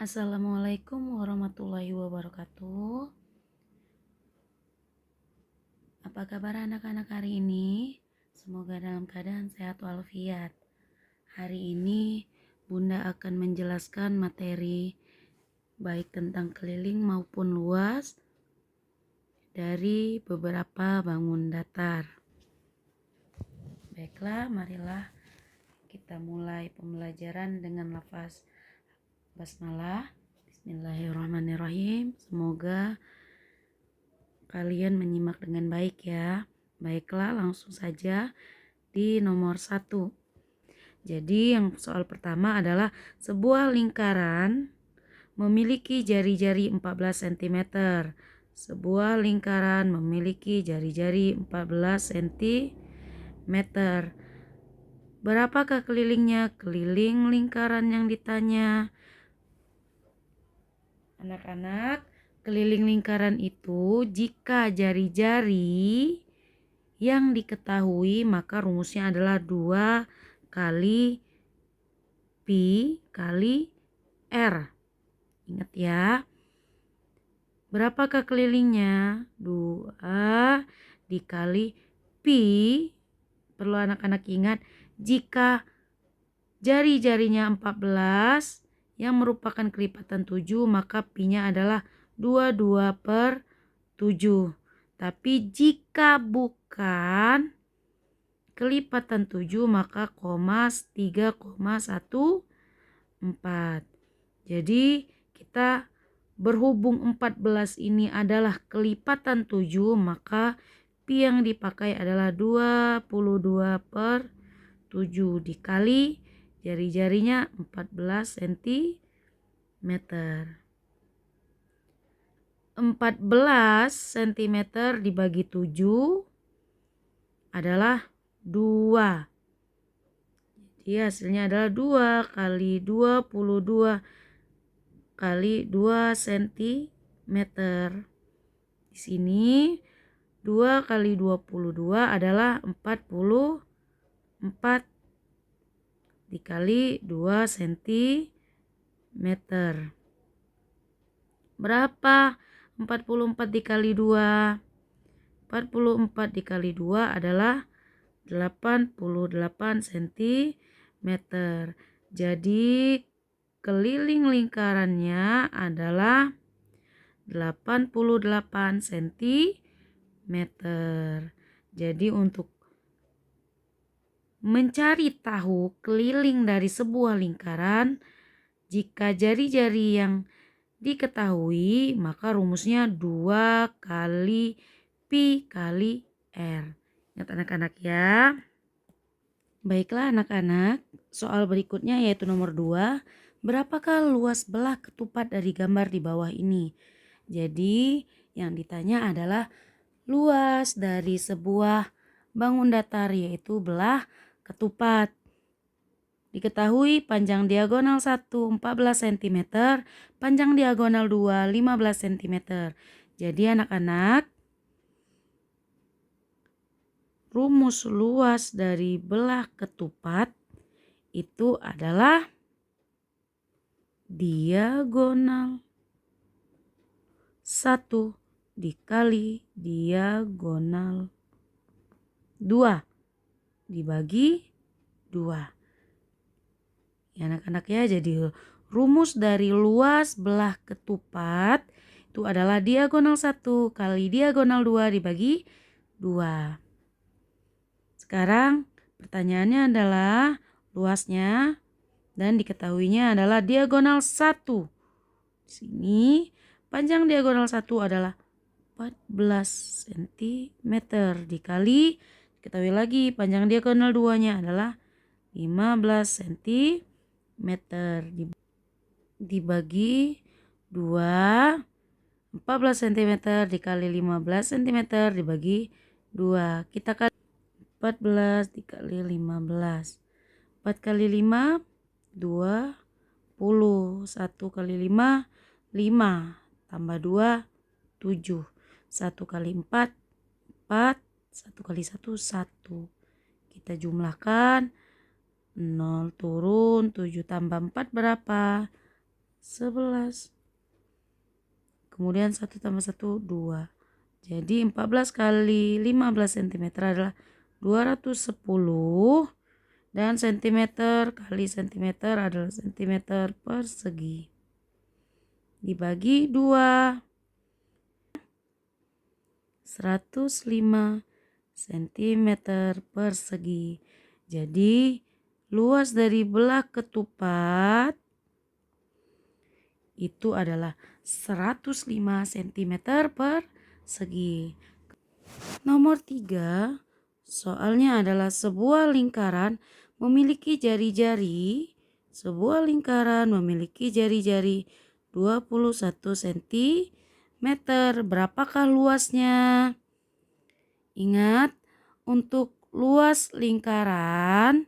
Assalamualaikum warahmatullahi wabarakatuh. Apa kabar anak-anak hari ini? Semoga dalam keadaan sehat walafiat. Hari ini Bunda akan menjelaskan materi baik tentang keliling maupun luas dari beberapa bangun datar. Baiklah, marilah kita mulai pembelajaran dengan lafaz basmalah. Bismillahirrahmanirrahim. Semoga kalian menyimak dengan baik ya. Baiklah, langsung saja di nomor 1. Jadi yang soal pertama adalah sebuah lingkaran memiliki jari-jari 14 cm. Sebuah lingkaran memiliki jari-jari 14 cm. Berapakah kelilingnya? Keliling lingkaran yang ditanya. Anak-anak, keliling lingkaran itu jika jari-jari yang diketahui maka rumusnya adalah 2 kali pi kali r. Ingat ya. Berapakah kelilingnya? 2 dikali pi. Perlu anak-anak ingat, jika jari-jarinya 14 yang merupakan kelipatan 7, maka pi-nya adalah 22/7. Tapi jika bukan kelipatan 7, maka 3,14. Jadi kita berhubung 14 ini adalah kelipatan 7, maka pi yang dipakai adalah 22/7 dikali jari-jarinya 14 cm. 14 cm dibagi 7 adalah 2. Jadi hasilnya adalah 2 kali 22 kali 2 cm. Di sini 2 kali 22 adalah 44 dikali 2 cm. Berapa 44 dikali 2? 44 dikali 2 adalah 88 cm. Jadi keliling lingkarannya adalah 88 cm. Jadi untuk mencari tahu keliling dari sebuah lingkaran, jika jari-jari yang diketahui, maka rumusnya 2 kali pi kali r. Ingat anak-anak ya. Baiklah anak-anak, soal berikutnya yaitu nomor 2. Berapakah luas belah ketupat dari gambar di bawah ini? Jadi yang ditanya adalah luas dari sebuah bangun datar yaitu belah ketupat. Diketahui panjang diagonal 1 14 cm, panjang diagonal 2 15 cm. Jadi anak-anak, rumus luas dari belah ketupat itu adalah diagonal 1 dikali diagonal 2 dibagi 2. Ya anak-anak ya, jadi rumus dari luas belah ketupat itu adalah diagonal 1 kali diagonal 2 dibagi 2. Sekarang pertanyaannya adalah luasnya dan diketahuinya adalah diagonal 1. Di sini panjang diagonal 1 adalah 14 cm dikali, diketahui lagi panjang diagonal 2-nya adalah 15 cm dibagi 2. 14 cm dikali 15 cm dibagi 2. Kita kali 14 dikali 15. 4 kali 5 20. 1 kali 5 5 tambah 2 7. 1 kali 4 4. 1 kali 1 1. Kita jumlahkan 0 turun 7 tambah 4 berapa? 11. Kemudian 1 tambah 1, 2. Jadi 14 kali 15 cm adalah 210. Dan sentimeter kali sentimeter adalah sentimeter persegi. Dibagi 2. 105 cm persegi. Jadi luas dari belah ketupat itu adalah 105 cm persegi. Nomor 3, soalnya adalah sebuah lingkaran memiliki jari-jari. Sebuah lingkaran memiliki jari-jari 21 cm. Berapakah luasnya? Ingat, untuk luas lingkaran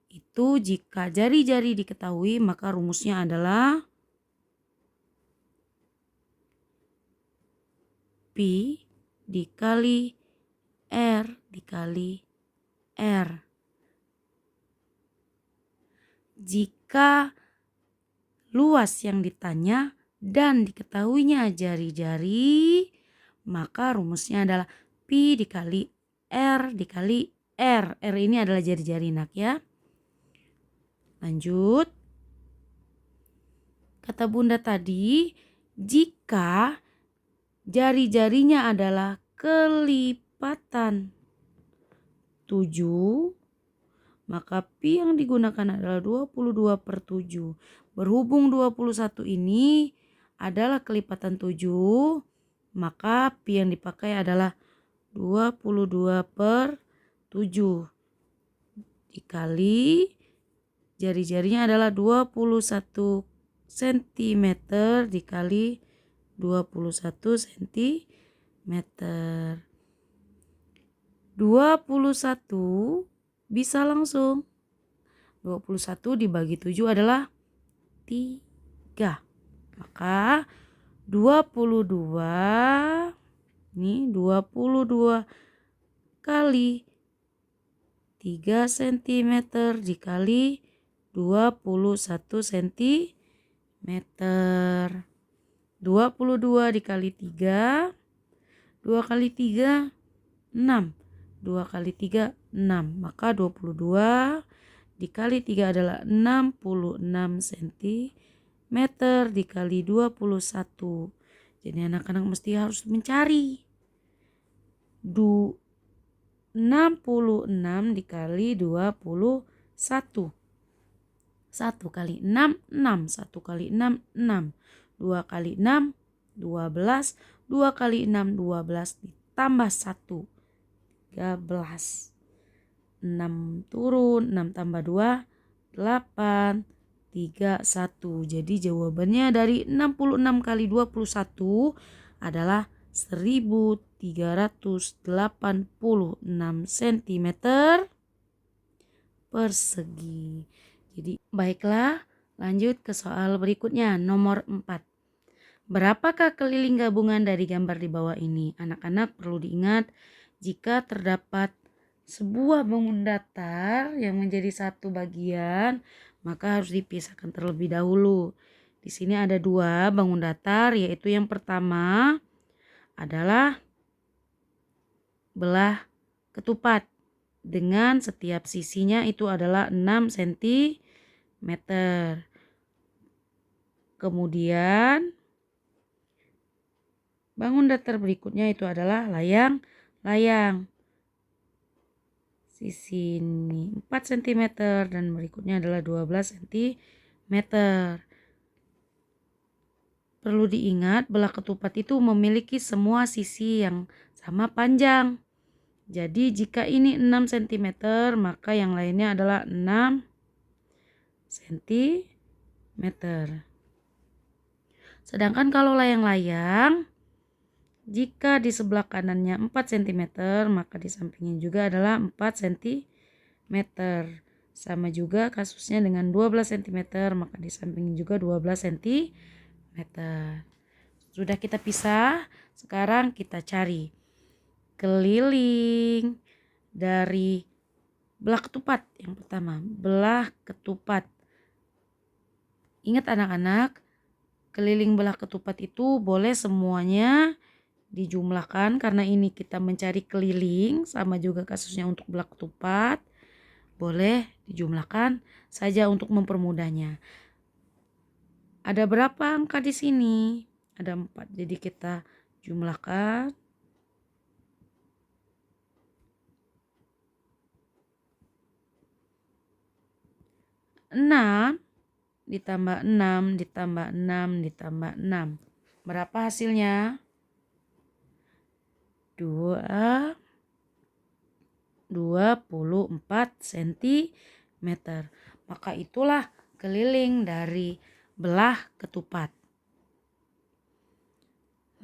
itu jika jari-jari diketahui maka rumusnya adalah Pi dikali R dikali R. Jika luas yang ditanya dan diketahuinya jari-jari, maka rumusnya adalah Pi dikali R dikali R. R ini adalah jari-jari nak ya. Lanjut. Kata bunda tadi, jika jari-jarinya adalah kelipatan 7, maka Pi yang digunakan adalah 22/7. Berhubung 21 ini adalah kelipatan 7, maka Pi yang dipakai adalah 22/7 dikali jari-jarinya adalah 21 cm dikali 21 cm. 21 bisa langsung. 21 dibagi 7 adalah 3. Maka 22 kali 3 cm dikali 21 cm. 22 dikali 3, 2 kali 3, 6. 2 kali 3, 6. Maka 22 dikali 3 adalah 66 cm dikali 21. Jadi anak-anak mesti harus mencari 66 dikali 21. 1 kali 6, 6. 1 kali 6, 6. 2 kali 6, 12. 2 kali 6, 12. Ditambah 1, 13. 6 turun, 6 tambah 2, 8. 3, 1. Jadi jawabannya dari 66 kali 21 adalah 1386 cm persegi. Jadi baiklah, lanjut ke soal berikutnya, nomor 4. Berapakah keliling gabungan dari gambar di bawah ini? Anak-anak perlu diingat, jika terdapat sebuah bangun datar yang menjadi satu bagian, maka harus dipisahkan terlebih dahulu. Di sini ada 2 bangun datar, yaitu yang pertama adalah belah ketupat dengan setiap sisinya itu adalah 6 cm. Kemudian bangun datar berikutnya itu adalah layang. Sisi ini 4 cm dan berikutnya adalah 12 cm. Perlu diingat, belah ketupat itu memiliki semua sisi yang sama panjang. Jadi jika ini 6 cm, maka yang lainnya adalah 6 cm. Sedangkan kalau layang-layang, jika di sebelah kanannya 4 cm, maka di sampingnya juga adalah 4 cm. Sama juga kasusnya dengan 12 cm, maka di sampingnya juga 12 cm. Sudah kita pisah, sekarang kita cari keliling dari belah ketupat. Yang pertama, belah ketupat. Ingat anak-anak, keliling belah ketupat itu boleh semuanya dijumlahkan karena ini kita mencari keliling, sama juga kasusnya untuk belah ketupat. Boleh dijumlahkan saja untuk mempermudahnya. Ada berapa angka di sini? Ada 4. Jadi kita jumlahkan. 6 ditambah 6 ditambah 6 ditambah 6. Berapa hasilnya? 24 cm. Maka itulah keliling dari belah ketupat.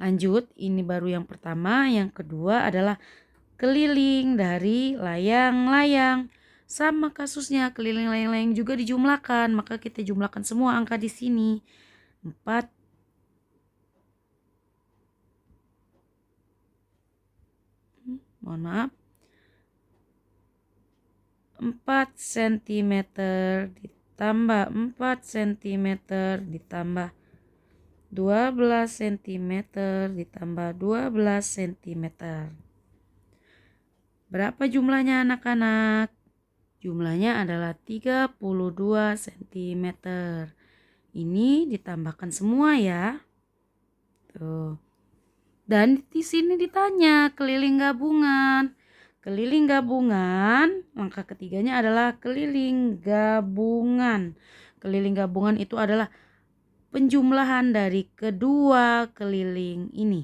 Lanjut, ini baru yang pertama. Yang kedua adalah keliling dari layang-layang. Sama kasusnya, keliling layang-layang juga dijumlahkan. Maka kita jumlahkan semua angka di sini. 4 mohon maaf 4 cm ditambah 4 cm ditambah 12 cm ditambah 12 cm. Berapa jumlahnya anak-anak? Jumlahnya adalah 32 cm. Ini ditambahkan semua ya. Tuh. Dan di sini ditanya keliling gabungan. Keliling gabungan, langkah ketiganya adalah keliling gabungan. Keliling gabungan itu adalah penjumlahan dari kedua keliling ini.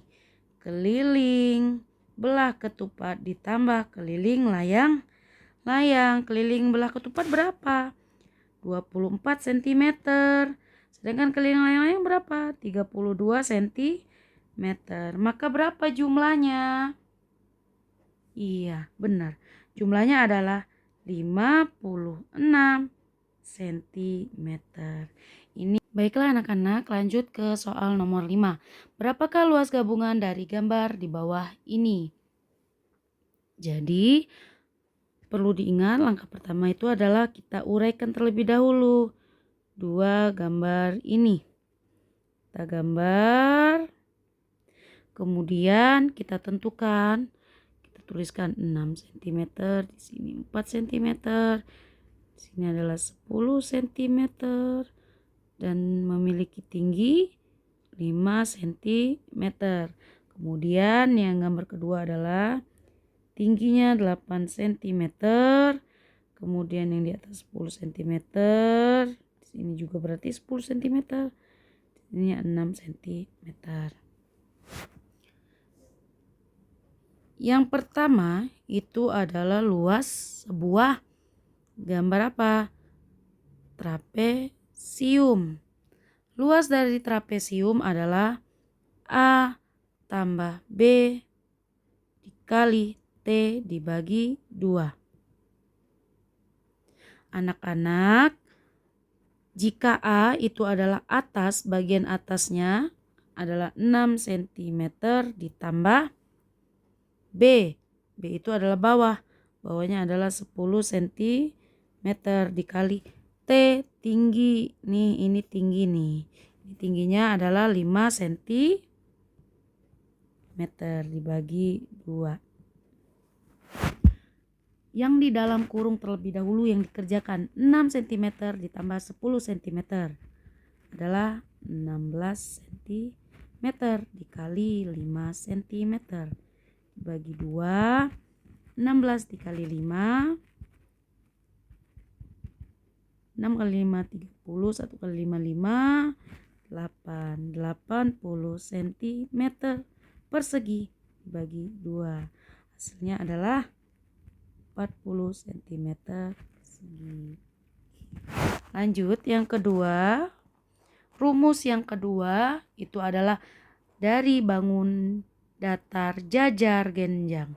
Keliling belah ketupat ditambah keliling layang. Keliling belah ketupat berapa? 24 cm. Sedangkan keliling layang berapa? 32 cm. Maka berapa jumlahnya? Iya, benar. Jumlahnya adalah 56 cm. Ini baiklah anak-anak, lanjut ke soal nomor 5. Berapakah luas gabungan dari gambar di bawah ini? Jadi, perlu diingat langkah pertama itu adalah kita uraikan terlebih dahulu dua gambar ini. Kita gambar, kemudian kita tentukan, kita tuliskan 6 cm, di sini 4 cm, di sini adalah 10 cm, dan memiliki tinggi 5 cm. Kemudian yang gambar kedua adalah tingginya 8 cm, kemudian yang di atas 10 cm, di sini juga berarti 10 cm, ini 6 cm. Yang pertama itu adalah luas sebuah gambar apa? Trapesium. Luas dari trapesium adalah A tambah B dikali T dibagi 2. Anak-anak, jika A itu adalah atas, bagian atasnya adalah 6 cm ditambah B. B itu adalah bawah. Bawahnya adalah 10 cm dikali T tinggi. Nih, ini tinggi nih. Ini tingginya adalah 5 cm dibagi 2. Yang di dalam kurung terlebih dahulu yang dikerjakan 6 cm ditambah 10 cm adalah 16 cm dikali 5 cm dibagi 2. 16 dikali 5, 6 kali 5 30, 1 kali 5 5, 80 cm persegi dibagi 2. Hasilnya adalah 40 cm persegi. Lanjut yang kedua. Rumus yang kedua itu adalah dari bangun datar jajar genjang.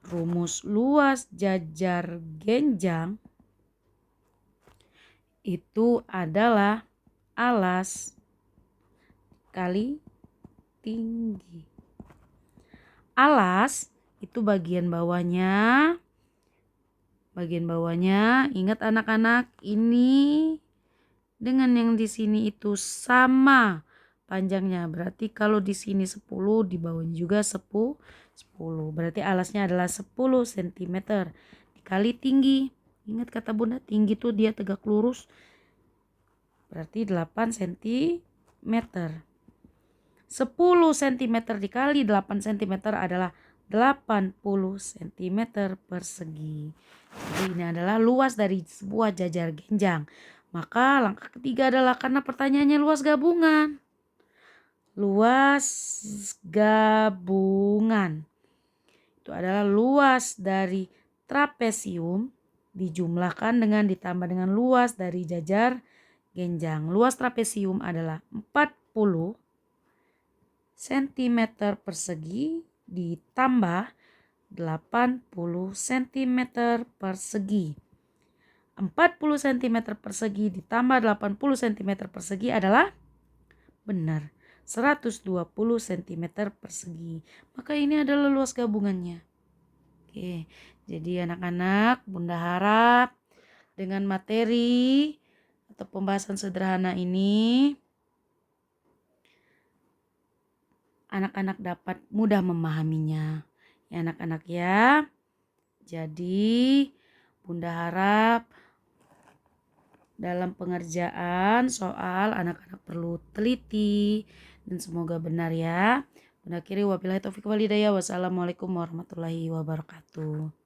Rumus luas jajar genjang itu adalah alas kali tinggi. Alas itu bagian bawahnya. Bagian bawahnya, ingat anak-anak, ini dengan yang di sini itu sama panjangnya. Berarti kalau di sini 10, di bawah juga 10. Berarti alasnya adalah 10 cm. Dikali tinggi. Ingat kata Bunda, tinggi tuh dia tegak lurus. Berarti 8 cm. 10 cm dikali 8 cm adalah 80 cm persegi. Jadi ini adalah luas dari sebuah jajar genjang. Maka langkah ketiga adalah karena pertanyaannya luas gabungan. Luas gabungan itu adalah luas dari trapesium dijumlahkan dengan ditambah dengan luas dari jajar genjang. Luas trapesium adalah 40 cm persegi ditambah 80 cm persegi. 40 cm persegi ditambah 80 cm persegi adalah benar 120 cm persegi. Maka ini adalah luas gabungannya. Oke, jadi anak-anak, Bunda harap dengan materi atau pembahasan sederhana ini anak-anak dapat mudah memahaminya. Ya anak-anak ya. Jadi Bunda harap dalam pengerjaan soal anak-anak perlu teliti dan semoga benar ya. Bunda akhiri wabillahi taufiq wal hidayah. Wassalamualaikum warahmatullahi wabarakatuh.